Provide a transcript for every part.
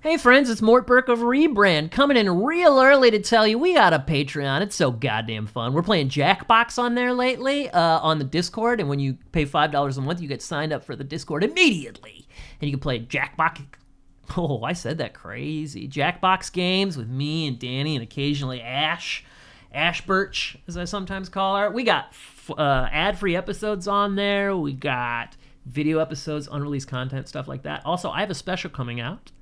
Hey friends, it's Mort Burke of Rebrand, coming in real early to tell you we got a Patreon. It's so goddamn fun. We're playing Jackbox on there lately, on the Discord, and when you pay $5 a month, you get signed up for the Discord immediately. And you can play Jackbox. Oh, I said that crazy. Jackbox games with me and Danny and occasionally Ash Birch, as I sometimes call her. We got ad-free episodes on there. We got video episodes, unreleased content, stuff like that. Also, I have a special coming out.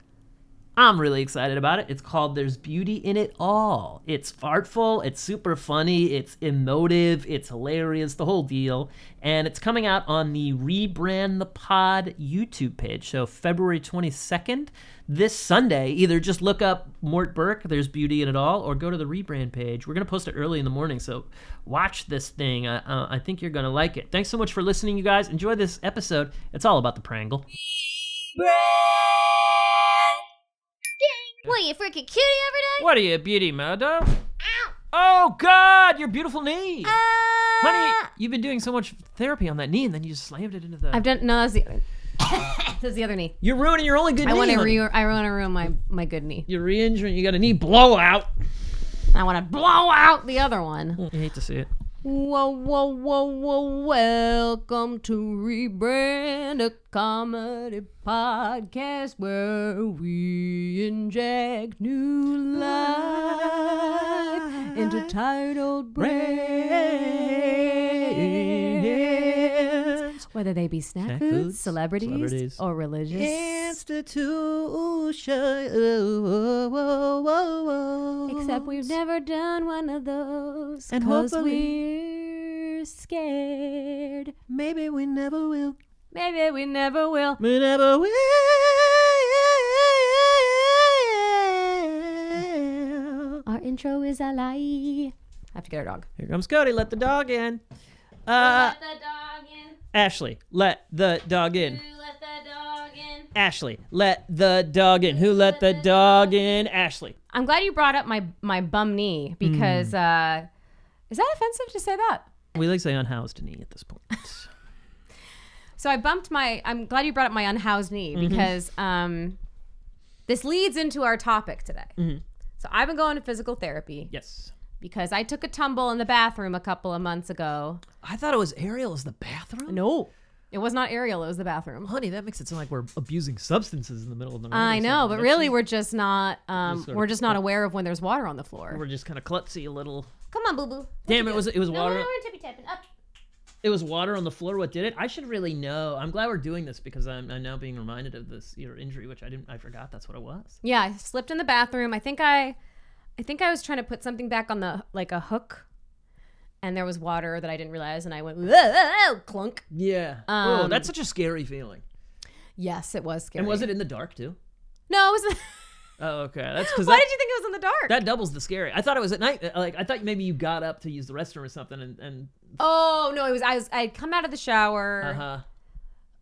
I'm really excited about it. It's called There's Beauty in It All. It's artful, it's super funny, it's emotive, it's hilarious, the whole deal. And it's coming out on the Rebrand the Pod YouTube page. So February 22nd, this Sunday, either just look up Mort Burke, There's Beauty in It All, or go to the Rebrand page. We're going to post it early in the morning, so watch this thing. I think you're going to like it. Thanks so much for listening, you guys. Enjoy this episode. It's all about the Prangle. What, you freaking cutie every day? What are you, beauty murder? Ow! Oh, God, your beautiful knee. Honey, you've been doing so much therapy on that knee, and then you just slammed it into the... No, that's the other knee. You're ruining your only good knee, I want to ruin my good knee. You're re-injuring. You got a knee blowout. I want to blow out the other one. I hate to see it. Whoa, whoa, whoa, whoa, welcome to Rebrand, a comedy podcast where we inject new life into tired old brains. Whether they be snack foods, celebrities, or religious institutions. Except we've never done one of those. And 'cause hopefully we're scared. Maybe we never will. Maybe we never will. We never will. Our intro is a lie. I have to get our dog. Here comes Cody. Let the dog in. Let the dog in. Ashley, let the dog in. Who let the dog in? Ashley, let the dog in. Who let the dog in? Ashley. I'm glad you brought up my bum knee because is that offensive to say that? We like to say unhoused knee at this point. So I'm glad you brought up my unhoused knee because this leads into our topic today. Mm-hmm. So I've been going to physical therapy. Yes. Because I took a tumble in the bathroom a couple of months ago. I thought it was Ariel as the bathroom. No, it was not Ariel. It was the bathroom. Honey, that makes it sound like we're abusing substances in the middle of the night. I know, but really we're just not not aware of when there's water on the floor. We're just kind of klutzy a little. Come on, boo-boo. Damn, it was water. No, we're tippy-tapping up. It was water on the floor. What did it? I should really know. I'm glad we're doing this because I'm now being reminded of your injury, which I forgot that's what it was. Yeah, I slipped in the bathroom. I think I was trying to put something back on a hook, and there was water that I didn't realize, and I went, whoa, clunk. Yeah. Oh, that's such a scary feeling. Yes, it was scary. And was it in the dark too? No, it was. Oh, okay. That's because. Why did you think it was in the dark? That doubles the scary. I thought it was at night. Like I thought maybe you got up to use the restroom or something, and. Oh no! I'd come out of the shower.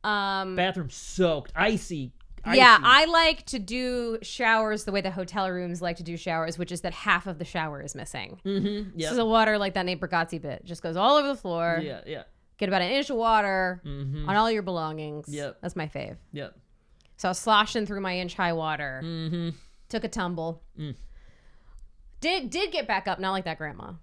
Bathroom soaked, icy. Yeah, I like to do showers the way the hotel rooms like to do showers, which is that half of the shower is missing. Mm-hmm. Yeah. So the water, like that Nate Bargatze bit, just goes all over the floor. Yeah, yeah. Get about an inch of water on all your belongings. Yep. That's my fave. Yep. So I was sloshing through my inch-high water. Mm-hmm. Took a tumble. Did get back up, not like that grandma.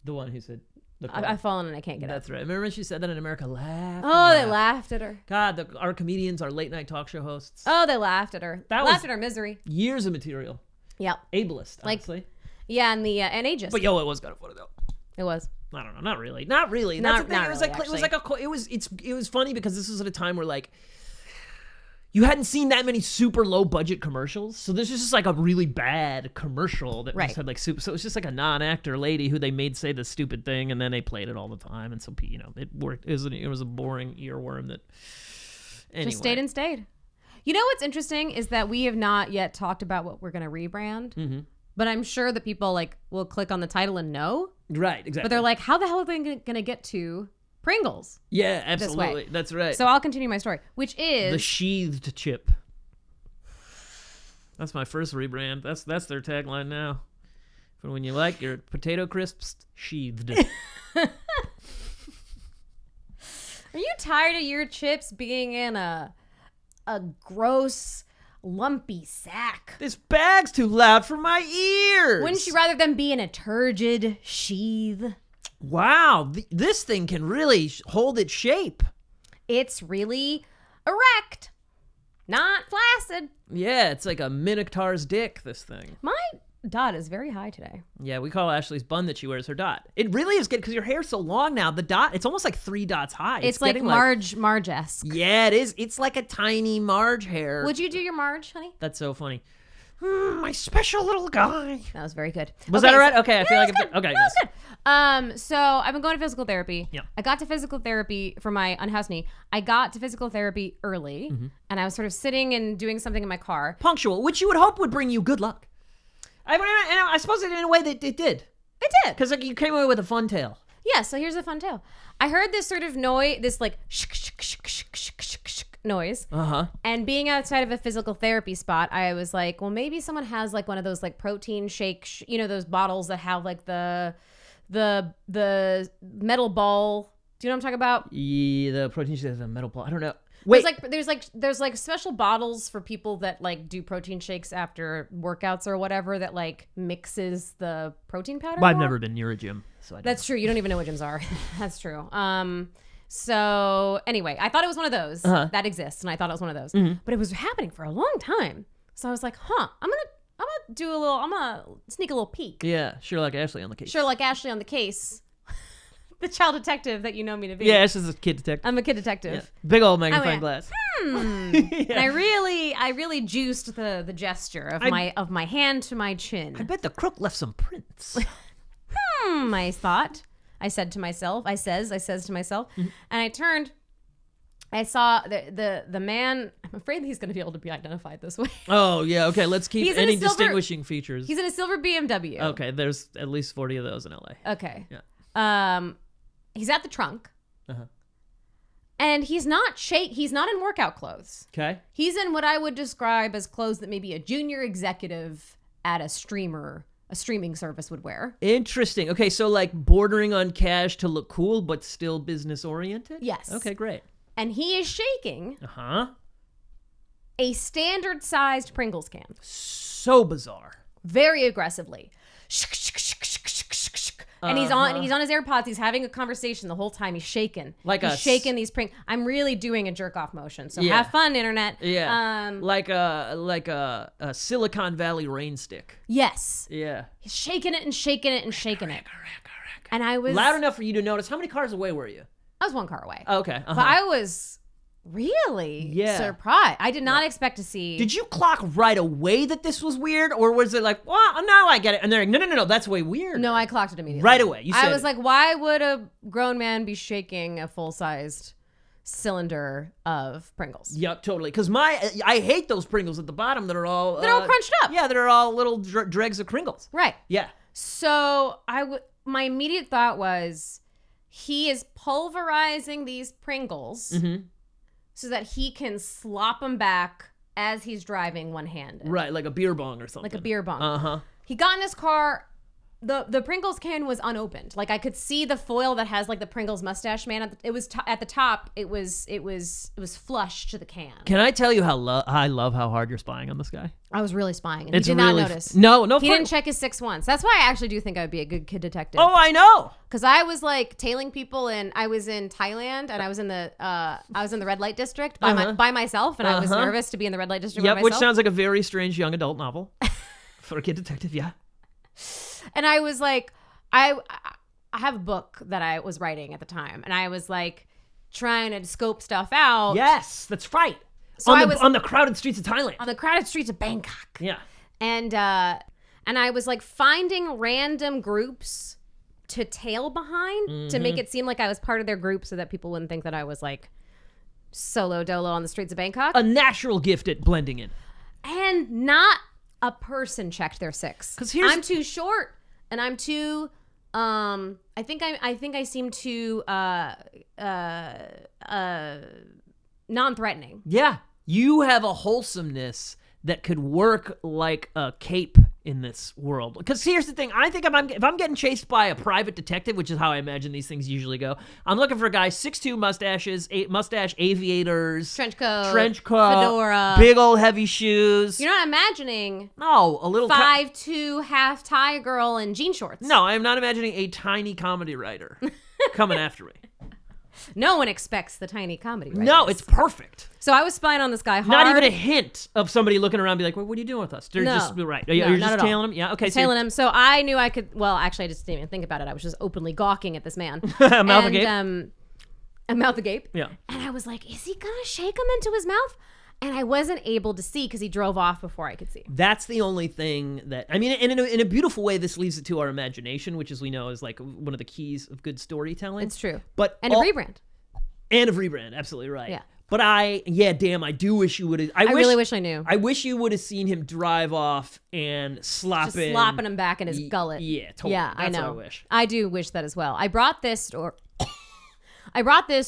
The one who said... I've fallen and I can't get up. That's right. Remember when she said that in America? Laughed. Oh, they laughed at her. God, our comedians, our late night talk show hosts. Oh, they laughed at her. Laughed at her misery. Years of material. Yep. Ableist, honestly. Yeah, and and ageist. But it was kind of funny though. It was. I don't know. Not really. That's the thing. It was funny because this was at a time where like you hadn't seen that many super low budget commercials. So this was just like a really bad commercial that just had like soup. So it was just like a non-actor lady who they made say the stupid thing and then they played it all the time. And so, it worked. It was a boring earworm that anyway. Just stayed. You know what's interesting is that we have not yet talked about what we're going to rebrand. Mm-hmm. But I'm sure that people will click on the title and know. Right, exactly. But they're like, how the hell are they going to get to Pringles? Yeah, absolutely. That's right. So I'll continue my story, which is... The sheathed chip. That's my first rebrand. That's their tagline now. For when you like your potato crisps sheathed. Are you tired of your chips being in a gross lumpy sack. This bag's too loud for my ears. Wouldn't you rather them be in a turgid sheath? Wow, this thing can really hold its shape. It's really erect, not flaccid. Yeah, it's like a minotaur's dick, this thing. My dot is very high today. Yeah, we call Ashley's bun that she wears her dot. It really is good because your hair's so long now. The dot, it's almost like 3 dots high. It's like Marge-esque. Yeah, it is. It's like a tiny Marge hair. Would you do your Marge, honey? That's so funny. My special little guy. That was very good. Was that all right? Okay, I feel like good. Okay, that was good. So I've been going to physical therapy. Yeah. I got to physical therapy for my unhoused knee. I got to physical therapy early, and I was sort of sitting and doing something in my car. Punctual, which you would hope would bring you good luck. I suppose in a way that it did. It did. Because you came away with a fun tale. Yeah, so here's a fun tale. I heard this sort of noise, this like noise. Uh-huh. And being outside of a physical therapy spot, I was like, well, maybe someone has like one of those like protein shake, those bottles that have like the metal ball. Do you know what I'm talking about? Yeah, the protein shake has a metal ball. I don't know. Wait. There's like special bottles for people that like do protein shakes after workouts or whatever that like mixes the protein powder. Well, I've never been near a gym, so I don't That's true. You don't even know what gyms are. That's true. So anyway, I thought it was one of those that exists, and I thought it was one of those, but it was happening for a long time. So I was like, I'm gonna sneak a little peek. Yeah, Sherlock Ashley on the case. Sherlock Ashley on the case. The child detective that you know me to be. Yeah, Ash is a kid detective. I'm a kid detective. Yeah. Big old magnifying glass. Yeah. And I really juiced the gesture of my hand to my chin. I bet the crook left some prints. I thought. I said to myself. I says to myself, and I turned. I saw the man. I'm afraid he's going to be able to be identified this way. Oh yeah, okay. Let's keep any distinguishing features. He's in a silver BMW. Okay, there's at least 40 of those in LA. Okay. Yeah. He's at the trunk. And he's not in workout clothes. Okay. He's in what I would describe as clothes that maybe a junior executive at a streaming service would wear. Interesting. Okay, so like bordering on cash to look cool, but still business oriented? Yes. Okay, great. And he is shaking a standard sized Pringles can. So bizarre. Very aggressively. And he's on his AirPods. He's having a conversation the whole time. He's shaking. He's shaking these Pringles. I'm really doing a jerk off motion. So have fun, internet. Yeah. Like a Silicon Valley rain stick. Yes. Yeah. He's shaking it and shaking it and shaking it. And I was loud enough for you to notice. How many cars away were you? I was 1 car away. Okay. But I was really surprised. I did not expect to see. Did you clock right away that this was weird, or was it like, well, now I get it, and they're like, no, that's way weird. No, I clocked it immediately. Right away. You said I was like, why would a grown man be shaking a full-sized cylinder of Pringles? Yep, totally. Because I hate those Pringles at the bottom that are all crunched up. Yeah, that are all little dregs of Pringles. Right. Yeah. So my immediate thought was, he is pulverizing these Pringles. So that he can slop them back as he's driving one-handed. Right, like a beer bong or something. Like a beer bong. He got in his car. The Pringles can was unopened. Like I could see the foil that has like the Pringles mustache man. It was at the top. It was flush to the can. Can I tell you how I love how hard you're spying on this guy? I was really spying, and he did not notice. No. He didn't check his 6 once. That's why I actually do think I would be a good kid detective. Oh, I know. Because I was like tailing people, and I was in Thailand, and I was in the red light district by myself, and I was nervous to be in the red light district by myself. Which sounds like a very strange young adult novel for a kid detective. Yeah. And I was like, I have a book that I was writing at the time, and I was like trying to scope stuff out. Yes, that's right. So on the crowded streets of Thailand. On the crowded streets of Bangkok. Yeah. And I was like finding random groups to tail behind to make it seem like I was part of their group so that people wouldn't think that I was like solo dolo on the streets of Bangkok. A natural gift at blending in. And not a person checked their 6. Because I'm too short, and I'm too. I think I seem too non-threatening. Yeah, you have a wholesomeness that could work like a cape in this world. Because here's the thing. I think if I'm getting chased by a private detective, which is how I imagine these things usually go, I'm looking for a guy 6'2", mustache, aviators, trench coat, fedora, big old heavy shoes. You're not imagining no, a little 5'2", half tie girl in jean shorts. No, I am not imagining a tiny comedy writer coming after me. No one expects the tiny comedy writers. No, it's perfect. So I was spying on this guy hard. Not even a hint of somebody looking around and be like, what are you doing with us? They're just right. You're just tailing him? Yeah, okay. Tailing him. So I knew I could, well, actually I just didn't even think about it. I was just openly gawking at this man. Mouth agape? A mouth agape. Yeah. And I was like, is he going to shake him into his mouth? And I wasn't able to see because he drove off before I could see. That's the only thing that, I mean, in a beautiful way, this leaves it to our imagination, which as we know is like one of the keys of good storytelling. It's true. And a rebrand. And of Rebrand, absolutely right. Yeah. But I do wish you would have. I really wish I knew. I wish you would have seen him drive off and slopping him back in his gullet. Yeah, totally. Yeah, That's I know. what I wish. I do wish that as well. I brought this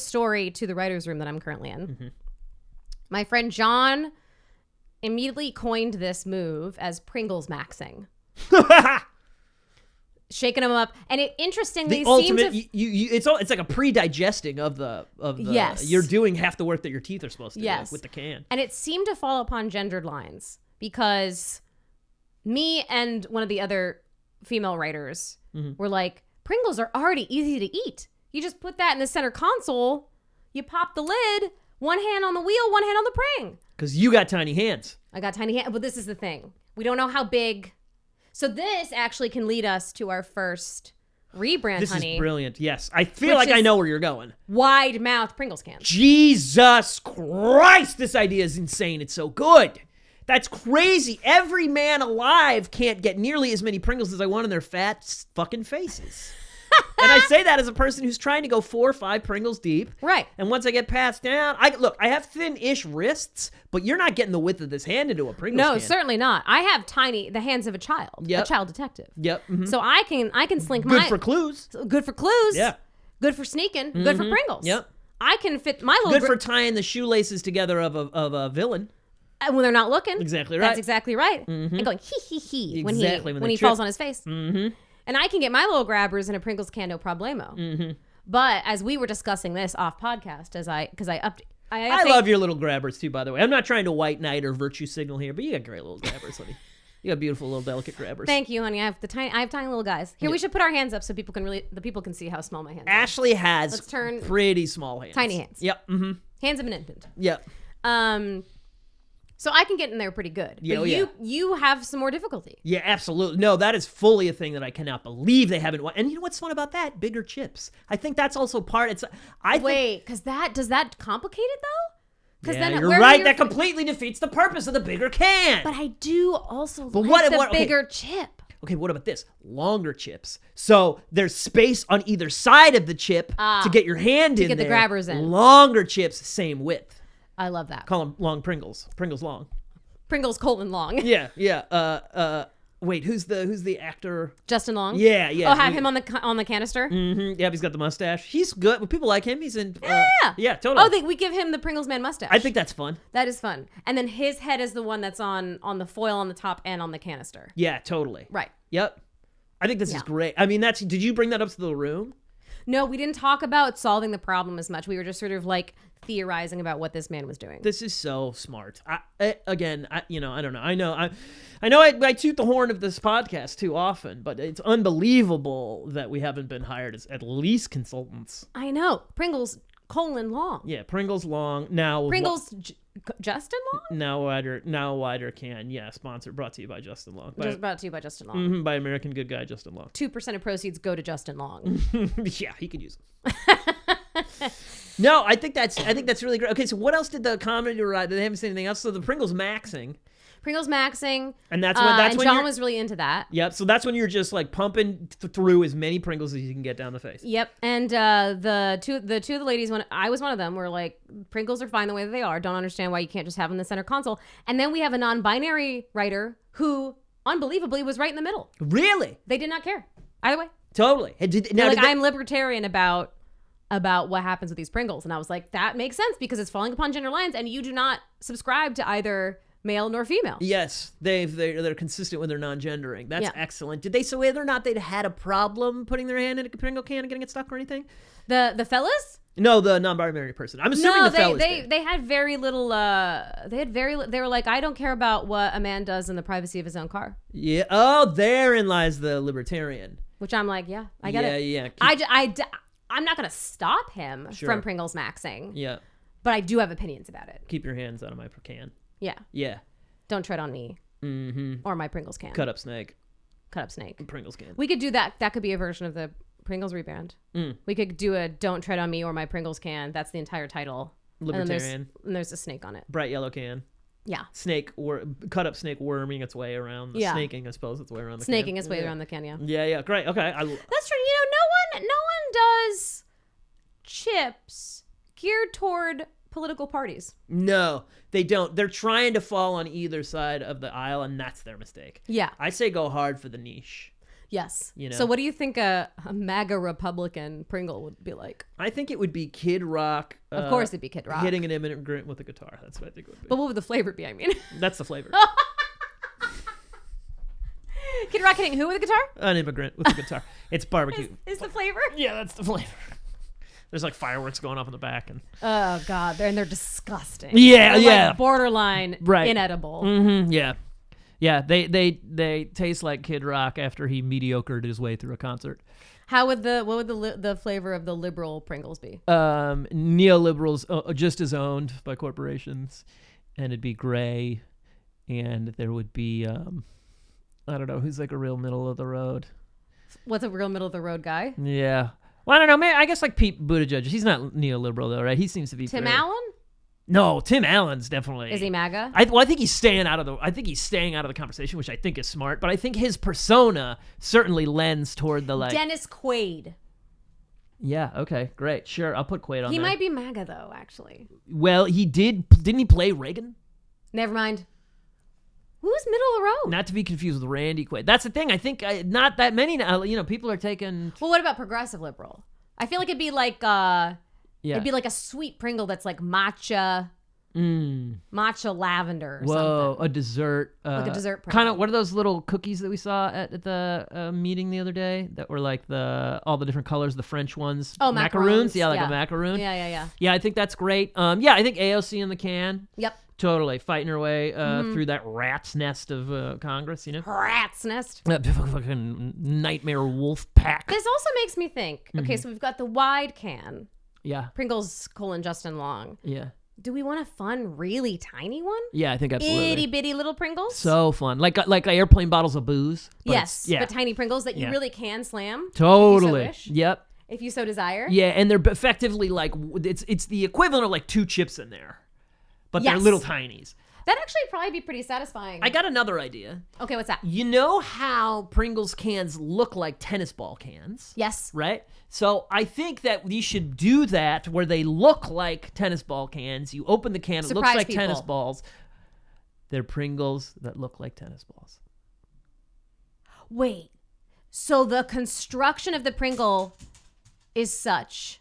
story to the writer's room that I'm currently in. Mm-hmm. My friend John immediately coined this move as Pringles maxing. Shaking them up, and it interestingly seems it's like a pre-digesting of the yes. You're doing half the work that your teeth are supposed to do with the can, and it seemed to fall upon gendered lines because me and one of the other female writers were like, Pringles are already easy to eat. You just put that in the center console, you pop the lid, one hand on the wheel, one hand on the pring. Because you got tiny hands. I got tiny hands, but this is the thing: we don't know how big. So this actually can lead us to our first rebrand, honey. This is brilliant. Yes. I feel like I know where you're going. Wide mouth Pringles cans. Jesus Christ. This idea is insane. It's so good. That's crazy. Every man alive can't get nearly as many Pringles as I want in their fat fucking faces. And I say that as a person who's trying to go 4 or 5 Pringles deep. Right. And once I get passed down, I have thin-ish wrists, but you're not getting the width of this hand into a Pringles can. No, certainly not. I have the hands of a child. Yep. A child detective. Yep. Mm-hmm. So I can slink Good for clues. Good for clues. Yeah. Good for sneaking. Mm-hmm. Good for Pringles. Yep. I can fit my little... Good for tying the shoelaces together of a villain. When they're not looking. Exactly right. That's exactly right. Mm-hmm. And going hee when he trip. falls on his face. Mm-hmm. And I can get my little grabbers in a Pringles can, no problemo. Mm-hmm. But as we were discussing this off podcast, I love your little grabbers too, by the way. I'm not trying to white knight or virtue signal here, but you got great little grabbers, honey. You got beautiful little delicate grabbers. Thank you, honey. I have tiny little guys. Here, we should put our hands up so people can see how small my hands are. Ashly has pretty small hands. Tiny hands. Yep. Mm-hmm. Hands of an infant. Yep. So I can get in there pretty good. Yeah, but you have some more difficulty. Yeah, absolutely. No, that is fully a thing that I cannot believe they haven't. And you know what's fun about that? Bigger chips. I think that's also part. Does that complicate it though? Yeah, you're right. That completely defeats the purpose of the bigger can. But I do also the bigger chip. Okay, what about this? Longer chips. So there's space on either side of the chip to get your hand in there. To get the grabbers in. Longer chips, same width. I love that. Call them long Pringles. Pringles long. Pringles colon long. Yeah. Wait, who's the actor? Justin Long. Yeah. Oh, have him on the canister. Mm-hmm. Yeah, he's got the mustache. He's good. People like him. He's in. Yeah, totally. Oh, we give him the Pringles man mustache. I think that's fun. That is fun. And then his head is the one that's on the foil on the top and on the canister. Yeah, totally. Right. Yep. I think this is great. I mean, did you bring that up to the room? No, we didn't talk about solving the problem as much. We were just sort of like theorizing about what this man was doing. This is so smart. I don't know. I know I toot the horn of this podcast too often, but it's unbelievable that we haven't been hired as at least consultants. I know. Pringles colon long. Yeah, Pringles long. Now Pringles Justin Long? Now wider can. Yeah, brought to you by Justin Long. Brought to you by Justin Long. Mm-hmm, by American good guy Justin Long. 2% of proceeds go to Justin Long. Yeah, he could use them. No, I think that's really great. Okay, so what else did the comedy write? They haven't said anything else. So the Pringles maxing. And that's when John was really into that. Yep. So that's when you're just like pumping through as many Pringles as you can get down the face. Yep. And the two of the ladies, when I was one of them, were like, Pringles are fine the way that they are. Don't understand why you can't just have them in the center console. And then we have a non-binary writer who, unbelievably, was right in the middle. Really? They did not care either way. Totally. I'm libertarian about what happens with these Pringles, and I was like, that makes sense because it's falling upon gender lines, and you do not subscribe to either male nor female. Yes, they're consistent with their non-gendering. That's excellent. Did they say whether or not they'd had a problem putting their hand in a Pringle can and getting it stuck or anything? The fellas? No, the non-binary person. I'm assuming the fellas did. They had very little. They were like, I don't care about what a man does in the privacy of his own car. Yeah. Oh, therein lies the libertarian. Which I'm like, yeah, I get it. Yeah. I'm not gonna stop him from Pringles maxing. Yeah. But I do have opinions about it. Keep your hands out of my can. Yeah. Yeah. Don't tread on me. Mm-hmm. Or my Pringles can. Cut up snake. Pringles can. We We could do that. That could be a version of the Pringles rebrand. We could do a "Don't tread on me" or "My Pringles can." That's the entire title. Libertarian. And there's a snake on it. Bright yellow can. Yeah. Snake or cut up snake worming its way around. Snaking, I suppose, its way around the Snaking can. its way around the can. Yeah. Yeah. Great. Okay. That's true. No one does chips geared toward political parties. No, they don't. They're trying to fall on either side of the aisle, and that's their mistake. Yeah. I say go hard for the niche. Yes. You know? So what do you think a MAGA Republican Pringle would be like? I think it would be Kid Rock. Of course it'd be Kid Rock. Hitting an immigrant with a guitar. That's what I think it would be. But what would the flavor be, I mean? That's the flavor. Kid Rock hitting who with a guitar? An immigrant with a guitar. It's barbecue. Is the flavor? Yeah, that's the flavor. There's like fireworks going off in the back. And oh, God. They're disgusting. Yeah, they're like borderline inedible. Mm-hmm, yeah. Yeah, they taste like Kid Rock after he mediocred his way through a concert. What would the flavor of the liberal Pringles be? Neoliberals just as owned by corporations, and it'd be gray, and there would be I don't know who's like a real middle of the road. What's a real middle of the road guy? Yeah, well I don't know. Maybe, I guess like Pete Buttigieg. He's not neoliberal though, right? He seems to be Tim Allen. No, Tim Allen's definitely. Is he MAGA? I think he's staying out of the conversation, which I think is smart. But I think his persona certainly lends toward the like. Dennis Quaid. Yeah. Okay. Great. Sure. I'll put Quaid on. He there. might be MAGA though, actually. Well, he didn't he play Reagan? Never mind. Who's middle of the road? Not to be confused with Randy Quaid. That's the thing. I think not that many now. People are taking. Well, what about progressive liberal? I feel like it'd be like. It'd be like a sweet Pringle that's like matcha lavender or something. A dessert. Like a dessert Pringle. Kind of, what are those little cookies that we saw at the meeting the other day that were like all the different colors, the French ones? Oh, macaroons. Yeah, like a macaroon. Yeah. Yeah, I think that's great. Yeah, I think AOC in the can. Yep. Totally. Fighting her way through that rat's nest of Congress, Rat's nest. That fucking nightmare wolf pack. This also makes me think, okay, so we've got the wide can. Yeah. Pringles, Justin Long. Yeah. Do we want a fun, really tiny one? Yeah, I think absolutely. Itty bitty little Pringles? So fun. Like airplane bottles of booze. Yes, but tiny Pringles that you really can slam. Totally. If you so wish, yep. if you so desire. Yeah, and they're effectively like, it's the equivalent of like 2 chips in there. But they're little tinies. That'd actually probably be pretty satisfying. I got another idea. Okay, what's that? You know how Pringles cans look like tennis ball cans? Yes. Right? So I think that you should do that where they look like tennis ball cans. You open the can, it looks like tennis balls. They're Pringles that look like tennis balls. Wait. So the construction of the Pringle is such.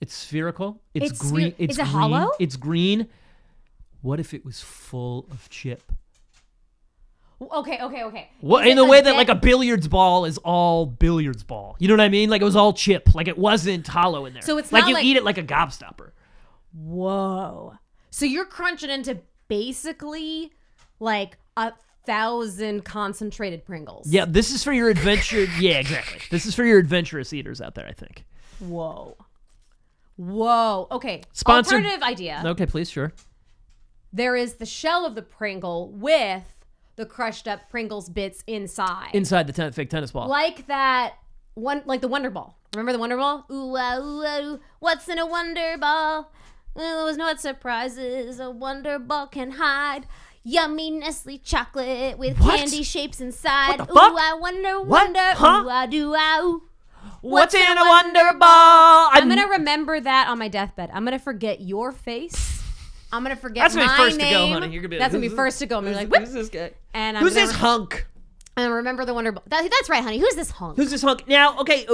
It's spherical. It's green. Is it hollow? It's green. What if it was full of chip? Okay. Well, in the way that like a billiards ball is all billiards ball. You know what I mean? Like it was all chip. Like it wasn't hollow in there. So it's like not you like... eat it like a gobstopper. Whoa. So you're crunching into basically like 1,000 concentrated Pringles. Yeah, this is for your adventure. Yeah, exactly. This is for your adventurous eaters out there, I think. Whoa. Okay. Sponsored. Alternative idea. Okay, please, sure. There is the shell of the Pringle with the crushed up Pringles bits inside. Inside the fake tennis ball. Like that one, like the Wonder Ball. Remember the Wonder Ball? Ooh, ooh, what's in a Wonder Ball? There's no surprises a Wonder Ball can hide. Yummy Nestle chocolate with candy shapes inside. What the fuck? Ooh, I wonder. Huh? Ooh, I do, ooh. What's in a Wonder Ball? I'm going to remember that on my deathbed. I'm going to forget your face. I'm going to forget That's my gonna be first name. to go, honey. You're gonna be like, That's going to be first to go. I'm going to be like, who's this guy? And who's this hunk? And remember the Wonder Ball. That's right, honey. Who's this hunk? Who's this hunk? Now, okay,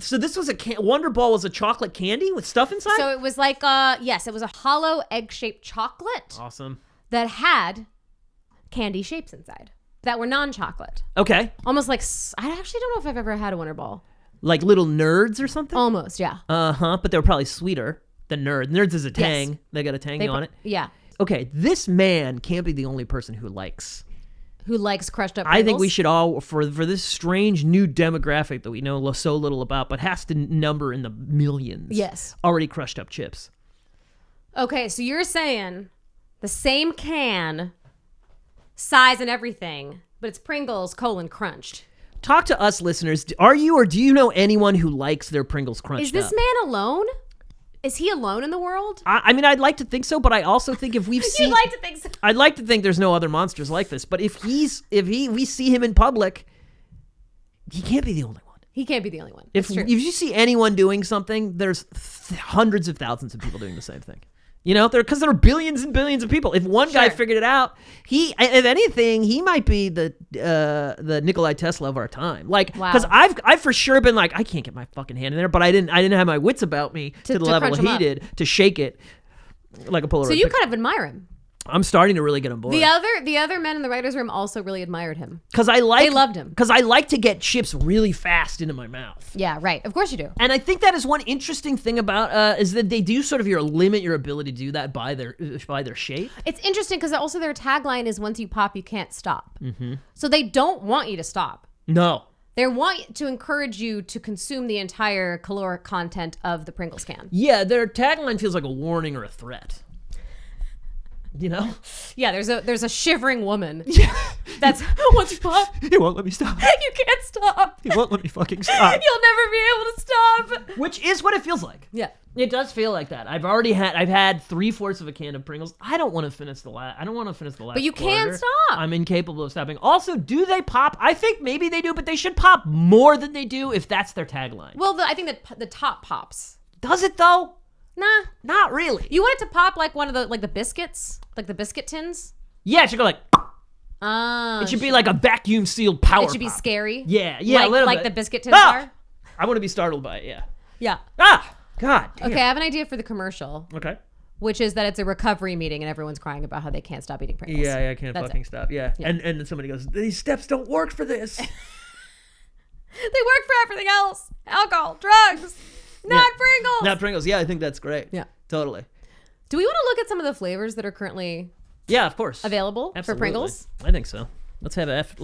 so this was Wonder Ball was a chocolate candy with stuff inside? So it was like, yes, it was a hollow egg-shaped chocolate. Awesome. that had candy shapes inside that were non-chocolate. Okay. Almost like, I actually don't know if I've ever had a Wonder Ball. Like little nerds or something? Almost, yeah. Uh-huh, but they were probably sweeter than Nerds. Nerds is a tang. Yes. They got a tang on it. Yeah. Okay, this man can't be the only person who likes crushed up Pringles. I think we should all, for this strange new demographic that we know so little about, but has to number in the millions. Yes. Already crushed up chips. Okay, so you're saying the same can, size and everything, but it's Pringles crunched. Talk to us, listeners. Are you or do you know anyone who likes their Pringles crunched up? Is this man alone? Is he alone in the world? I mean, I'd like to think so, but I also think if we've seen... You'd like to think so. I'd like to think there's no other monsters like this, but if we see him in public, he can't be the only one. He can't be the only one. If you see anyone doing something, there's hundreds of thousands of people doing the same thing. You know, because there are billions and billions of people. If one guy figured it out, if anything, he might be the Nikolai Tesla of our time. Like, because I've for sure been like, I can't get my fucking hand in there, but I didn't have my wits about me to the level he did to shake it like a Polaroid. So you kind of admire him. I'm starting to really get on board. The other men in the writers' room also really admired him. They loved him. Because I like to get chips really fast into my mouth. Yeah, right. Of course you do. And I think that is one interesting thing about is that they do sort of limit your ability to do that by their shape. It's interesting because also their tagline is once you pop, you can't stop. Mm-hmm. So they don't want you to stop. No. They want to encourage you to consume the entire caloric content of the Pringles can. Yeah, their tagline feels like a warning or a threat. You know? Yeah, there's a shivering woman. Yeah. That's once you pop. He won't let me stop. You can't stop. He won't let me fucking stop. You'll never be able to stop. Which is what it feels like. Yeah. It does feel like that. I've had 3/4 of a can of Pringles. I don't want to finish the last. But you can't stop. I'm incapable of stopping. Also, do they pop? I think maybe they do, but they should pop more than they do if that's their tagline. Well, I think that the top pops. Does it though? Nah, not really. You want it to pop like one of the biscuits, like the biscuit tins. Yeah, it should go like. It should be like a vacuum sealed power. It should be scary. Yeah, like, a little like bit. the biscuit tins are. I want to be startled by it. Yeah. Yeah. God. Damn. Okay, I have an idea for the commercial. Okay. Which is that it's a recovery meeting and everyone's crying about how they can't stop eating Pringles. Yeah, I can't fucking stop. Yeah. And then somebody goes, these steps don't work for this. They work for everything else. Alcohol, drugs, not Pringles. Not Pringles. Yeah, I think that's great. Yeah. Totally. Do we want to look at some of the flavors that are currently of course available for Pringles? I think so. Let's have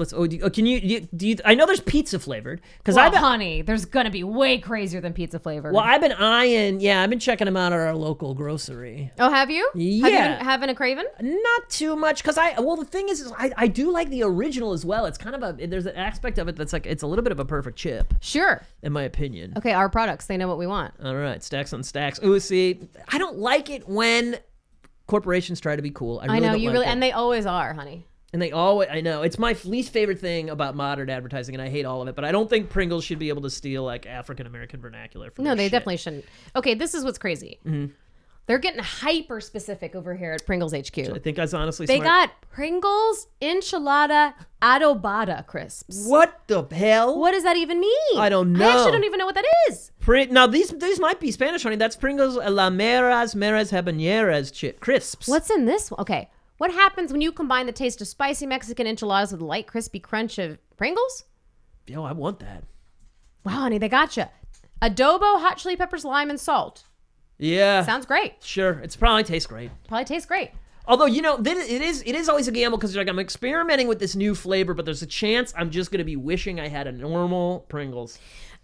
can you I know there's pizza flavored because honey, there's gonna be way crazier than pizza flavored. Well, I've been checking them out at our local grocery. Oh, have you? Yeah. Have you been having a craving? Not too much because the thing is I do like the original as well. It's kind of there's an aspect of it that's like it's a little bit of a perfect chip. Sure. In my opinion. Okay, our products, they know what we want. All right, stacks on stacks. Ooh, see, I don't like it when corporations try to be cool. I know you and they always are, honey. And I know. It's my least favorite thing about modern advertising, and I hate all of it, but I don't think Pringles should be able to steal, like, African-American vernacular from they definitely shouldn't. Okay, this is what's crazy. Mm-hmm. They're getting hyper-specific over here at Pringles HQ. I think that's honestly smart. They got Pringles Enchilada Adobada crisps. What the hell? What does that even mean? I don't know. I actually don't even know what that is. Now, these might be Spanish, honey. That's Pringles La Meras Habaneras crisps. What's in this one? Okay. What happens when you combine the taste of spicy Mexican enchiladas with the light, crispy crunch of Pringles? Yo, I want that. Wow, honey, they gotcha. Adobo, hot chili peppers, lime, and salt. Yeah. Sounds great. Sure. It probably tastes great. Although, it is always a gamble because like I'm experimenting with this new flavor, but there's a chance I'm just going to be wishing I had a normal Pringles.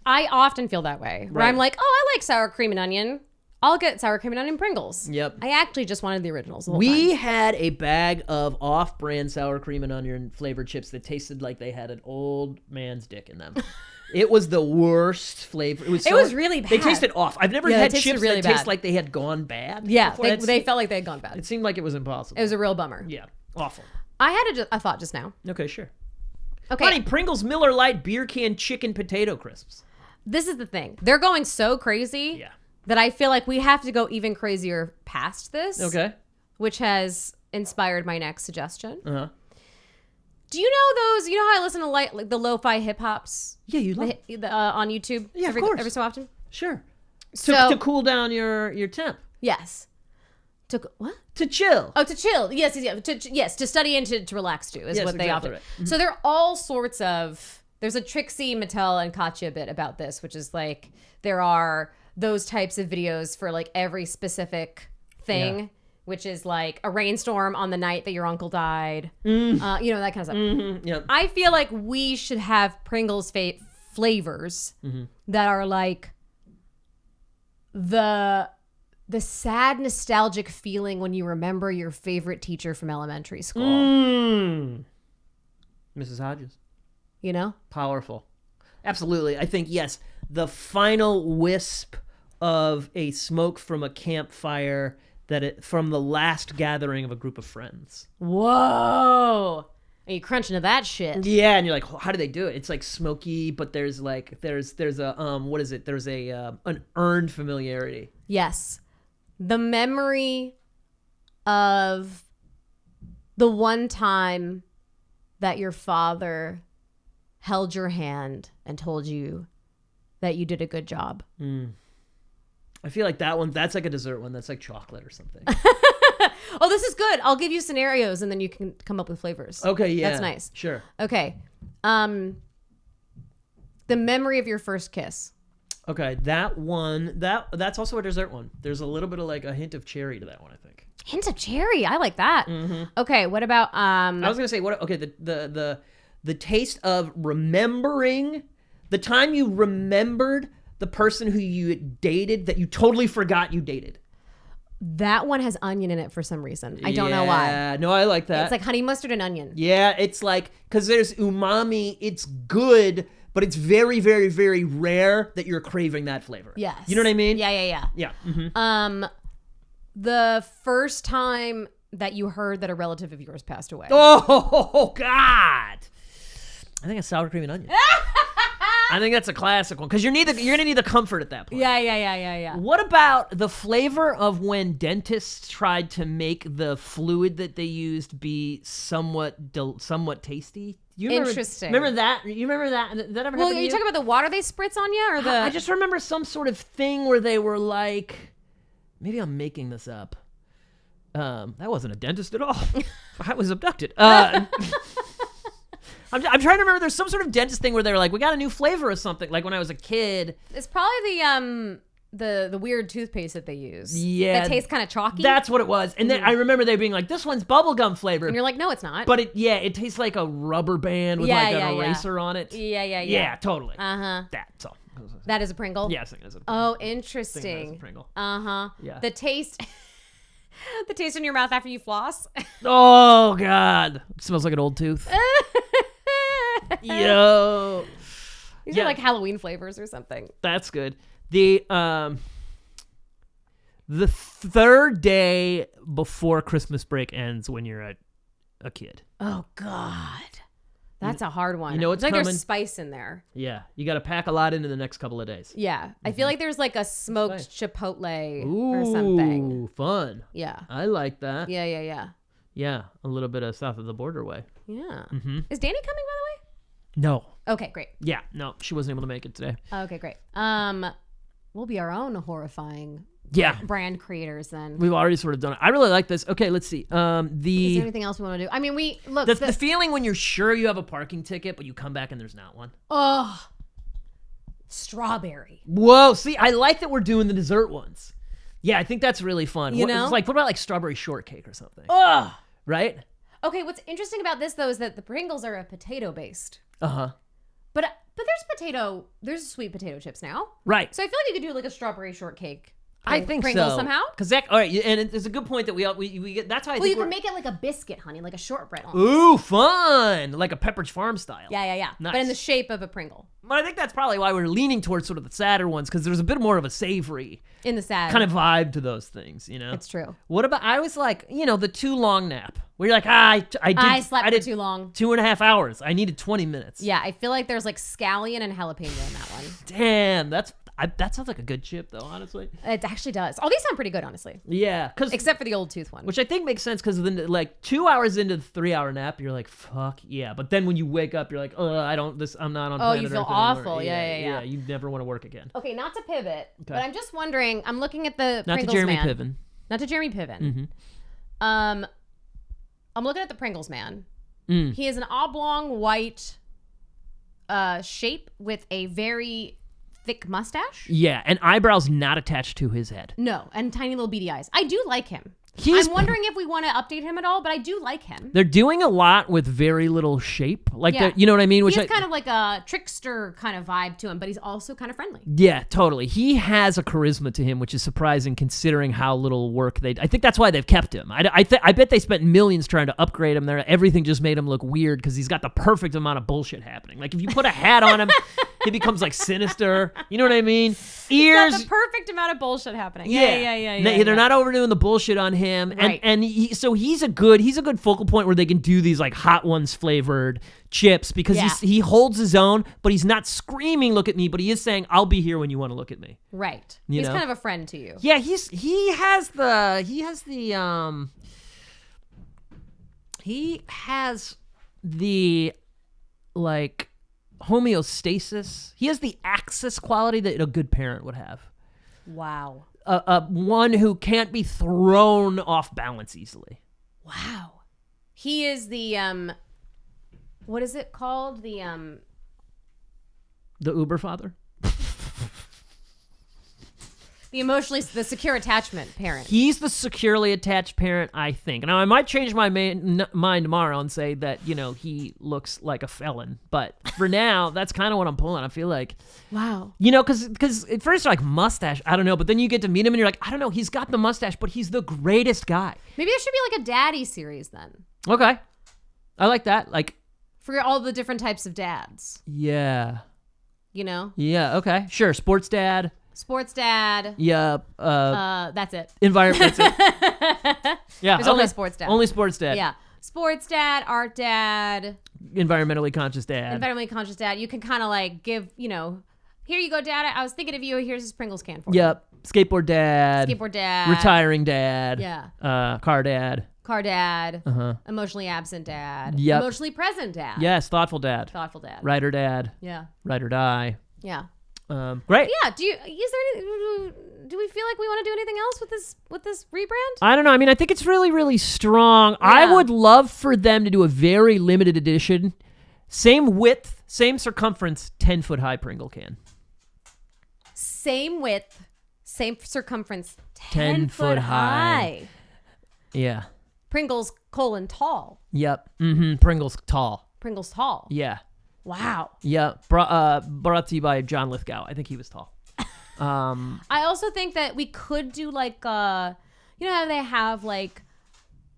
I often feel that way. Where I'm like, I like sour cream and onion. I'll get sour cream and onion Pringles. Yep. I actually just wanted the originals the whole We time. had a bag of off-brand sour cream and onion flavored chips that tasted like they had an old man's dick in them. It was the worst flavor. It was really bad. They tasted off. I've never had chips that taste like they had gone bad. Yeah, they felt like they had gone bad. It seemed like it was impossible. It was a real bummer. Yeah, awful. I had a thought just now. Okay, sure. Okay. Honey, Pringles Miller Lite beer can chicken potato crisps. This is the thing. They're going so crazy that I feel like we have to go even crazier past this. Okay. Which has inspired my next suggestion. Uh-huh. Do you know those? You know how I listen to like the lo-fi hip hops? Yeah, you love on YouTube. Of course. Every so often. Sure. To cool down your temp. Yes. What? To chill. Oh, to chill. Yes. Yes, to study and to relax too is what they often. Right. So there are all sorts of. There's a Trixie Mattel and Katya bit about this, which is like there are those types of videos for like every specific thing, which is like a rainstorm on the night that your uncle died, that kind of stuff. Mm-hmm. Yep. I feel like we should have Pringles flavors that are like the sad nostalgic feeling when you remember your favorite teacher from elementary school. Mrs. Hodges. You know? Powerful. Absolutely. I think, yes, the final wisp of a smoke from a campfire from the last gathering of a group of friends. Whoa. And you crunch into that shit. Yeah, and you're like, how do they do it? It's like smoky, but there's a what is it? There's an earned familiarity. Yes. The memory of the one time that your father held your hand and told you that you did a good job. I feel like that's like a dessert one. That's like chocolate or something. Oh, this is good. I'll give you scenarios and then you can come up with flavors. Okay, yeah. That's nice. Sure. Okay. The memory of your first kiss. Okay, that one, that's also a dessert one. There's a little bit of like a hint of cherry to that one, I think. Hint of cherry. I like that. Okay, what about I was going to say the taste of remembering the time you remembered the person who you dated that you totally forgot you dated. That one has onion in it for some reason. I don't know why. Yeah, no, I like that. It's like honey mustard and onion. Yeah, it's like, because there's umami, it's good, but it's very, very, very rare that you're craving that flavor. Yes. You know what I mean? Yeah. Yeah. Mm-hmm. The first time that you heard that a relative of yours passed away. Oh, God. I think it's sour cream and onion. I think that's a classic one because you're gonna need the comfort at that point. Yeah. What about the flavor of when dentists tried to make the fluid that they used be somewhat tasty? Interesting. Remember that? You remember that? Did that ever Well, happen to are you talking about the water they spritz on you, or the? I just remember some sort of thing where they were like, maybe I'm making this up. That wasn't a dentist at all. I was abducted. I'm trying to remember. There's some sort of dentist thing where they were like, we got a new flavor or something. Like when I was a kid. It's probably the weird toothpaste that they use. Yeah. That tastes kind of chalky. That's what it was. And then I remember they being like, this one's bubblegum flavored. And you're like, no, it's not. But it tastes like a rubber band with an eraser on it. Yeah. Yeah, totally. That's all. That is a Pringle? Yeah, I think that's a Pringle. Oh, interesting. I think that is a Pringle. Yeah. The taste... The taste in your mouth after you floss. Oh, God. It smells like an old tooth. Yo. These are like Halloween flavors or something. That's good. The third day before Christmas break ends when you're a kid. Oh, God. That's a hard one. You know what's like coming? There's spice in there. Yeah. You got to pack a lot into the next couple of days. Yeah. I feel like there's like a smoked chipotle or something. Ooh, fun. Yeah. I like that. Yeah. Yeah. A little bit of south of the border way. Yeah. Is Danny coming, by the way? No. Okay, great. Yeah. No, she wasn't able to make it today. Okay, great. We'll be our own horrifying brand creators then. We've already sort of done it. I really like this. Okay, let's see. Is there anything else we want to do? I mean, the feeling when you're sure you have a parking ticket, but you come back and there's not one. Oh, strawberry. Whoa, see, I like that we're doing the dessert ones. Yeah, I think that's really fun. You know? It's like, what about like strawberry shortcake or something? Ugh. Right? Okay, what's interesting about this though is that the Pringles are a potato based. Uh-huh. But there's sweet potato chips now. Right. So I feel like you could do like a strawberry shortcake. I think Pringles so. somehow. Because all right, and it's a good point that we get. That's how I think. Well, you can make it like a biscuit, honey, like a shortbread. Almost. Ooh, fun! Like a Pepperidge Farm style. Yeah. Nice. But in the shape of a Pringle. But I think that's probably why we're leaning towards sort of the sadder ones, because there's a bit more of a savory in the sad kind of vibe to those things, you know. It's true. What about? I was like, the too long nap. Where you're like, I slept for too long. 2.5 hours. I needed 20 minutes. Yeah, I feel like there's like scallion and jalapeno in that one. Damn, that sounds like a good chip, though, honestly. It actually does. All these sound pretty good, honestly. Yeah. Except for the old tooth one. Which I think makes sense, because then, like, 2 hours into the 3-hour nap, you're like, fuck, yeah. But then when you wake up, you're like, I'm not on planet you feel Earth awful. anymore. Yeah. You never want to work again. Okay, not to pivot, but I'm just wondering, I'm looking at the Pringles Not to Jeremy man. Piven. not to Jeremy Piven. Mm-hmm. I'm looking at the Pringles man. Mm. He is an oblong white shape with a very thick mustache. Yeah, and eyebrows not attached to his head. No, and tiny little beady eyes. I do like him. I'm wondering if we want to update him at all, but I do like him. They're doing a lot with very little shape. Like, Yeah. you know what I mean? He has kind of like a trickster kind of vibe to him, but he's also kind of friendly. Yeah, totally. He has a charisma to him, which is surprising considering how little work they... I think that's why they've kept him. I bet they spent millions trying to upgrade him there. Everything just made him look weird because he's got the perfect amount of bullshit happening. Like, if you put a hat on him, he becomes, like, sinister. You know what I mean? Ears... He's got the perfect amount of bullshit happening. Yeah. They're not overdoing the bullshit on him. Right. And so he's a good focal point where they can do these, like, Hot Ones flavored chips because he holds his own, but he's not screaming, look at me, but he is saying, I'll be here when you want to look at me. Right. You He's know? kind of a friend to you. Yeah, he has the like homeostasis. He has the axis quality that a good parent would have. Wow. One who can't be thrown off balance easily. Wow. He is the what is it called? The Uber father? the secure attachment parent. He's the securely attached parent, I think. Now, I might change my mind tomorrow and say that, he looks like a felon. But for now, that's kind of what I'm pulling. I feel like, wow. Because at first you're like, mustache, I don't know. But then you get to meet him and you're like, I don't know. He's got the mustache, but he's the greatest guy. Maybe there should be like a daddy series then. Okay. I like that. Like, for all the different types of dads. Yeah. Yeah, okay. Sure. Sports dad. Sports dad. Yeah. That's it. Environment. That's it. Yeah. There's only sports dad. Only sports dad. Yeah. Sports dad, art dad. Environmentally conscious dad. Environmentally conscious dad. You can kind of like give, here you go, dad. I was thinking of you. Here's this Pringles can for you. Yep. Skateboard dad. Skateboard dad. Retiring dad. Yeah. Car dad. Car dad. Uh-huh. Emotionally absent dad. Yep. Emotionally present dad. Yes. Thoughtful dad. Thoughtful dad. Writer dad. Yeah. Ride or die. Yeah. Great. Yeah. Do we feel like we want to do anything else with this rebrand? I don't know. I mean, I think it's really, really strong. Yeah. I would love for them to do a very limited edition, same width, same circumference, 10-foot high Pringle can. Same width, same circumference, 10 foot high. Yeah. Pringles tall. Yep. Mm-hmm. Pringles tall. Pringles tall. Yeah. Wow. Yeah. Brought to you by John Lithgow. I think he was tall. I also think that we could do like how they have like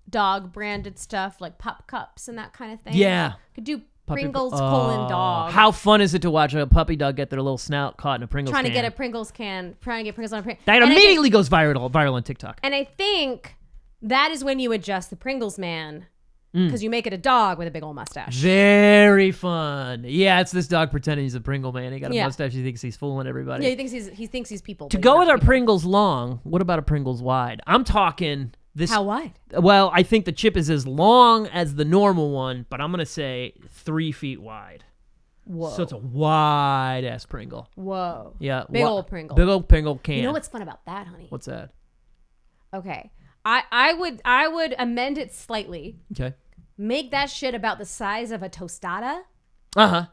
dog branded stuff like pup cups and that kind of thing. Yeah. Could do Pringles dog. How fun is it to watch a puppy dog get their little snout caught in a Pringles trying can? to get a Pringles can, trying to get Pringles on a Pringles. That immediately goes viral on TikTok. And I think that is when you adjust the Pringles man because you make it a dog with a big old mustache. Very fun. Yeah, it's this dog pretending he's a Pringle man. He got a mustache. He thinks he's fooling everybody. Yeah, he thinks he's people. To go with our Pringles long, what about a Pringles wide? I'm talking this. How wide? Well, I think the chip is as long as the normal one, but I'm gonna say 3 feet wide. Whoa. So it's a wide ass Pringle. Whoa. Yeah. Big old Pringle. Big old Pringle can. You know what's fun about that, honey? What's that? Okay. I would amend it slightly. Okay. Make that shit about the size of a tostada. Uh-huh.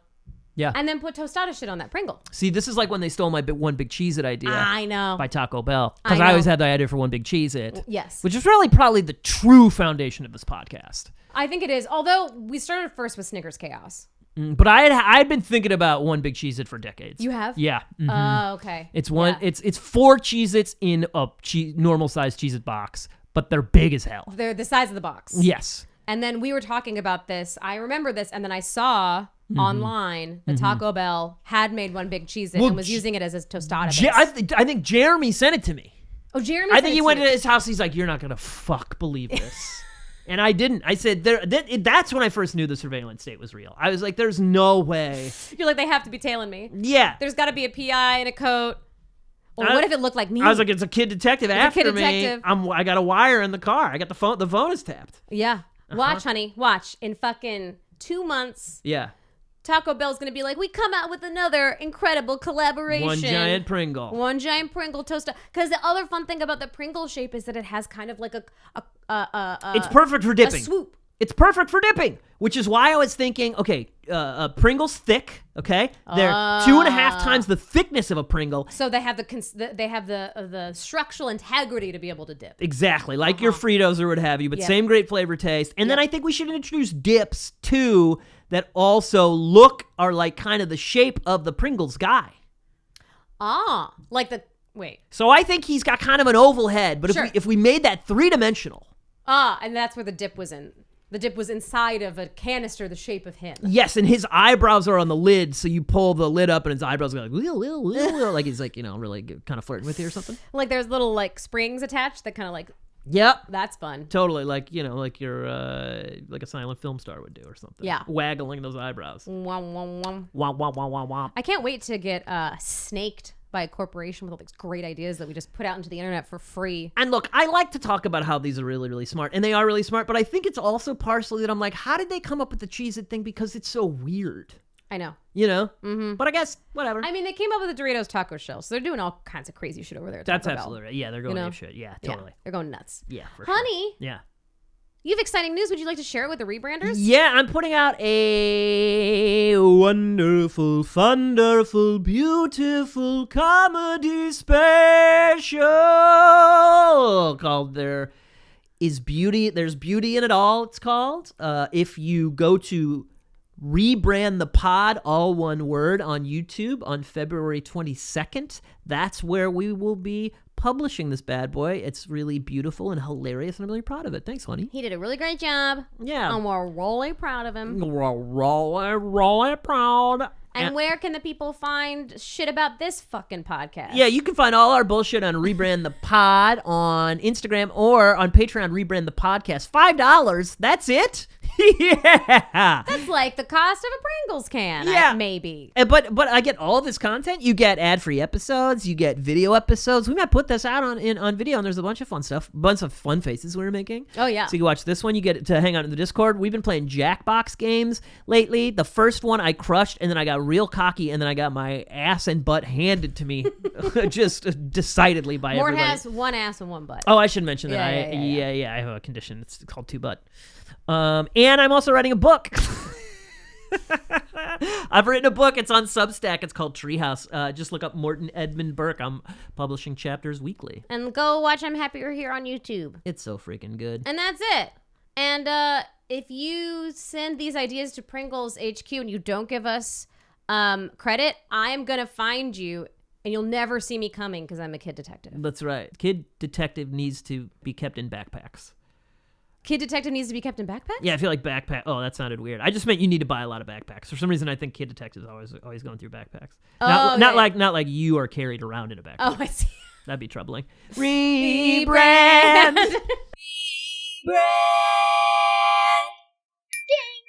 Yeah. And then put tostada shit on that Pringle. See, this is like when they stole my One Big Cheez-It idea. I know. By Taco Bell. Because I I always know. had the idea for One Big Cheez-It. Yes. Which is really probably the true foundation of this podcast. I think it is. Although we started first with Snickers Chaos. But I'd been thinking about One Big Cheez-It for decades. You have? Yeah. Oh, Mhm. okay. It's one. Yeah. It's 4 Cheez-Its in a normal sized Cheez-It box, but they're big as hell. They're the size of the box. Yes. And then we were talking about this. I remember this, and then I saw online that Taco Bell had made One Big Cheez-It and was using it as a tostada base. I think Jeremy sent it to me. Oh, Jeremy. I think he went to his house. He's like, "You're not gonna believe this." And I didn't. I said, that's when I first knew the surveillance state was real. I was like, there's no way. You're like, they have to be tailing me. Yeah. There's got to be a PI in a coat. Or what if it looked like me? I was like, it's a kid detective after me. Detective. I got a wire in the car. I got the phone is tapped. Yeah. Watch, honey. Watch. In fucking 2 months. Yeah. Taco Bell's going to be like, we come out with another incredible collaboration. One giant Pringle. One giant Pringle toast. Because the other fun thing about the Pringle shape is that it has kind of like it's perfect for dipping. A swoop. It's perfect for dipping, which is why I was thinking, okay, Pringle's thick, okay? They're 2.5 times the thickness of a Pringle. So they have the structural integrity to be able to dip. Exactly, like your Fritos or what have you, but same great flavor taste. And then I think we should introduce dips, too, that also are like kind of the shape of the Pringles guy. Wait. So I think he's got kind of an oval head, but if we made that 3-dimensional. And that's where the dip was in. The dip was inside of a canister the shape of him. Yes, and his eyebrows are on the lid, so you pull the lid up and his eyebrows go like, like he's like, really kind of flirting with you or something. Like there's little like springs attached that kind of like. Yep. That's fun. Totally, like like you're like a silent film star would do or something. Yeah. Waggling those eyebrows. Womp, womp, womp. Womp, womp, womp, womp, womp. I can't wait to get snaked by a corporation with all these great ideas that we just put out into the internet for free. And look, I like to talk about how these are really, really smart, and they are really smart, but I think it's also partially that I'm like, how did they come up with the Cheez-It thing? Because it's so weird. I know. Mm-hmm. But I guess, whatever. I mean, they came up with the Doritos taco shell, so they're doing all kinds of crazy shit over there at That's Taco absolutely Bell. right. Yeah, they're going ape shit. Yeah, totally. Yeah, they're going nuts. Yeah, for Honey. sure. Yeah. You have exciting news. Would you like to share it with the rebranders? Yeah, I'm putting out a wonderful, thunderful, beautiful comedy special called There's Beauty in It All, it's called. If you go to Rebrand the Pod, all one word, on YouTube on February 22nd, that's where we will be publishing this bad boy. It's really beautiful and hilarious, and I'm really proud of it. Thanks, honey. He did a really great job. Yeah. And we're really proud of him. We're really proud. And where can the people find shit about this fucking podcast? Yeah, you can find all our bullshit on Rebrand the Pod on Instagram or on Patreon, Rebrand the Podcast. $5. That's it. Yeah. That's like the cost of a Pringles can. Yeah. Maybe. But I get all this content. You get ad-free episodes. You get video episodes. We might put this out on video, and there's a bunch of fun stuff. Bunch of fun faces we're making. Oh, yeah. So you can watch this one. You get to hang out in the Discord. We've been playing Jackbox games lately. The first one I crushed, and then I got real cocky, and then I got my ass and butt handed to me just decidedly by Mort everybody. has one ass and one butt. Oh, I should mention that. Yeah. I have a condition. It's called two butt. And I'm also writing a book. I've written a book. It's on Substack. It's called Treehouse. Just look up Morton Edmund Burke. I'm publishing chapters weekly. And go watch I'm Happier Here on YouTube. It's so freaking good. And that's it. And if you send these ideas to Pringles HQ and you don't give us credit, I'm going to find you. And you'll never see me coming because I'm a kid detective. That's right. Kid detective needs to be kept in backpacks. Kid detective needs to be kept in backpacks? Yeah, I feel like backpack. Oh, that sounded weird. I just meant you need to buy a lot of backpacks. For some reason, I think kid detectives always going through backpacks. Not like you are carried around in a backpack. Oh, I see. That'd be troubling. Rebrand. Rebrand.